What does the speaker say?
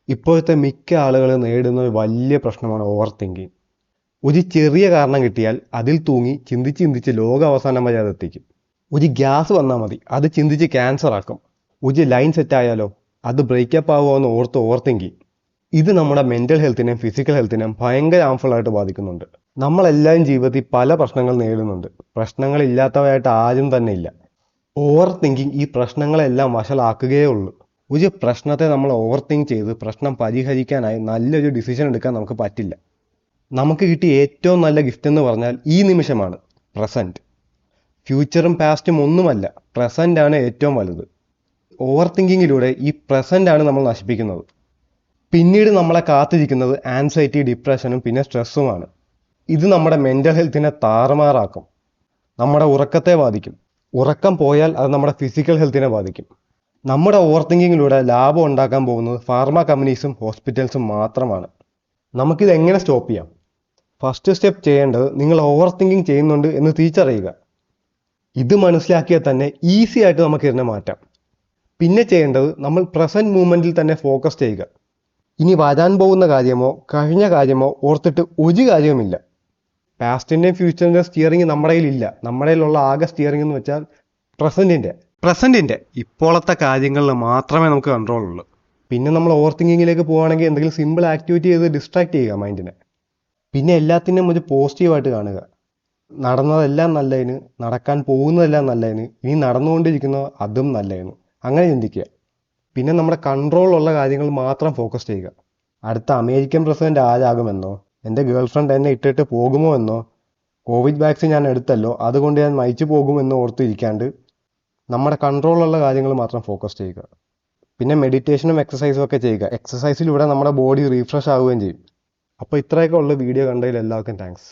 ഇപ്പോഴത്തെ മിക്ക ആളുകളും നേരിടുന്ന ഒരു വലിയ പ്രശ്നമാണ് ഓവർ തിങ്കിങ്. ഒരു ചെറിയ കാരണം കിട്ടിയാൽ അതിൽ തൂങ്ങി ചിന്തിച്ച് ചിന്തിച്ച് ലോക അവസാനം വരെ അതെത്തിക്കും. ഒരു ഗ്യാസ് വന്നാൽ മതി, അത് ചിന്തിച്ച് ക്യാൻസർ ആക്കും. ഒരു ലൈൻ സെറ്റ് ആയാലോ, അത് ബ്രേക്കപ്പ് ആവുമോ എന്ന് ഓവർ തിങ്കിങ്. ഇത് നമ്മുടെ മെൻ്റൽ ഹെൽത്തിനെയും ഫിസിക്കൽ ഹെൽത്തിനെയും ഭയങ്കര ഹാംഫുൾ ആയിട്ട് ബാധിക്കുന്നുണ്ട്. നമ്മളെല്ലാവരും ജീവിതത്തിൽ പല പ്രശ്നങ്ങൾ നേരിടുന്നുണ്ട്. പ്രശ്നങ്ങളില്ലാത്തവരായിട്ട് ആരും തന്നെ ഇല്ല. ഓവർ തിങ്കിങ് ഈ പ്രശ്നങ്ങളെല്ലാം വഷളാക്കുകയേ ഉള്ളൂ. ഒരു പ്രശ്നത്തെ നമ്മൾ ഓവർ തിങ്ക് ചെയ്ത് പ്രശ്നം പരിഹരിക്കാനായി നല്ലൊരു ഡിസിഷൻ എടുക്കാൻ നമുക്ക് പറ്റില്ല. നമുക്ക് കിട്ടിയ ഏറ്റവും നല്ല ഗിഫ്റ്റ് എന്ന് പറഞ്ഞാൽ ഈ നിമിഷമാണ്, പ്രസൻറ്റ്. ഫ്യൂച്ചറും പാസ്റ്റും ഒന്നുമല്ല, പ്രസൻ്റ് ആണ് ഏറ്റവും വലുത്. ഓവർ തിങ്കിങ്ങിലൂടെ ഈ പ്രസൻ്റ് ആണ് നമ്മൾ നശിപ്പിക്കുന്നത്. പിന്നീട് നമ്മളെ കാത്തിരിക്കുന്നത് ആൻസൈറ്റി, ഡിപ്രഷനും പിന്നെ സ്ട്രെസ്സുമാണ്. ഇത് നമ്മുടെ മെൻ്റൽ ഹെൽത്തിനെ താറുമാറാക്കും. നമ്മുടെ ഉറക്കത്തെ ബാധിക്കും. ഉറക്കം പോയാൽ അത് നമ്മുടെ ഫിസിക്കൽ ഹെൽത്തിനെ ബാധിക്കും. നമ്മുടെ ഓവർ തിങ്കിങ്ങിലൂടെ ലാഭം ഉണ്ടാക്കാൻ പോകുന്നത് ഫാർമ കമ്പനീസും ഹോസ്പിറ്റൽസും മാത്രമാണ്. നമുക്കിത് എങ്ങനെ സ്റ്റോപ്പ് ചെയ്യാം? ഫസ്റ്റ് സ്റ്റെപ്പ് ചെയ്യേണ്ടത് നിങ്ങൾ ഓവർ തിങ്കിങ് ചെയ്യുന്നുണ്ട് എന്ന് തിരിച്ചറിയുക. ഇത് മനസ്സിലാക്കിയാൽ തന്നെ ഈസി ആയിട്ട് നമുക്ക് ഇതിനെ മാറ്റാം. പിന്നെ ചെയ്യേണ്ടത് നമ്മൾ പ്രസൻറ്റ് മൂമെൻറ്റിൽ തന്നെ ഫോക്കസ് ചെയ്യുക. ഇനി വരാൻ പോകുന്ന കാര്യമോ കഴിഞ്ഞ കാര്യമോ ഓർത്തിട്ട് ഒരു കാര്യവുമില്ല. പാസ്റ്റിൻ്റെയും ഫ്യൂച്ചറിൻ്റെയും സ്റ്റിയറിംഗ് നമ്മുടെ കയ്യിലില്ല. നമ്മുടെ കയ്യിലുള്ള ആകെ സ്റ്റിയറിംഗ് എന്ന് വെച്ചാൽ പ്രസൻറ്റിൻ്റെ ഇപ്പോഴത്തെ കാര്യങ്ങളിൽ മാത്രമേ നമുക്ക് കൺട്രോൾ ഉള്ളൂ. പിന്നെ നമ്മൾ ഓവർ തിങ്കിങ്ങിലേക്ക് പോവുകയാണെങ്കിൽ എന്തെങ്കിലും സിമ്പിൾ ആക്ടിവിറ്റി ചെയ്ത് ഡിസ്ട്രാക്ട് ചെയ്യുക മൈൻഡിനെ. പിന്നെ എല്ലാത്തിനും ഒരു പോസിറ്റീവായിട്ട് കാണുക. നടന്നതെല്ലാം നല്ലതിന്, നടക്കാൻ പോകുന്നതെല്ലാം നല്ലതിന്, ഇനി നടന്നുകൊണ്ടിരിക്കുന്ന അതും നല്ലതിന്, അങ്ങനെ ചിന്തിക്കുക. പിന്നെ നമ്മുടെ കൺട്രോളുള്ള കാര്യങ്ങൾ മാത്രം ഫോക്കസ് ചെയ്യുക. അടുത്ത അമേരിക്കൻ പ്രസിഡന്റ് ആരാകുമെന്നോ, എൻ്റെ ഗേൾ ഫ്രണ്ട് എന്നെ ഇട്ടിട്ട് പോകുമോ എന്നോ, കോവിഡ് വാക്സിൻ ഞാൻ എടുത്തല്ലോ അതുകൊണ്ട് ഞാൻ മരിച്ചു പോകുമെന്നോ ഓർത്തിരിക്കാണ്ട് നമ്മുടെ കൺട്രോളുള്ള കാര്യങ്ങൾ മാത്രം ഫോക്കസ് ചെയ്യുക. പിന്നെ മെഡിറ്റേഷനും എക്സസൈസും ഒക്കെ ചെയ്യുക. എക്സസൈസിലൂടെ നമ്മുടെ ബോഡി റീഫ്രഷ് ആവുകയും ചെയ്യും. അപ്പോൾ ഇത്രയൊക്കെ ഉള്ള വീഡിയോ കണ്ടതിൽ എല്ലാവർക്കും താങ്ക്സ്.